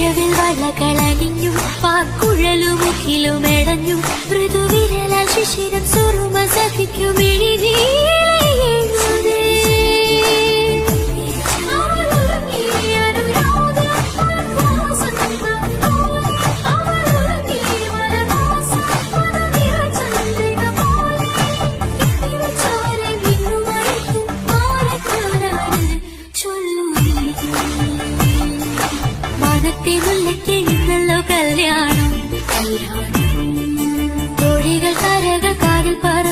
മഴവിൽ വള്ളകളണിഞ്ഞു പാക്കുഴലുമുഖിലുമെടഞ്ഞു മൃദുവിരല ശിശിരം സുറുമ സഖിക്കും കല്യാണം കോഴികൾ കരകൾ കാതിൽ പറ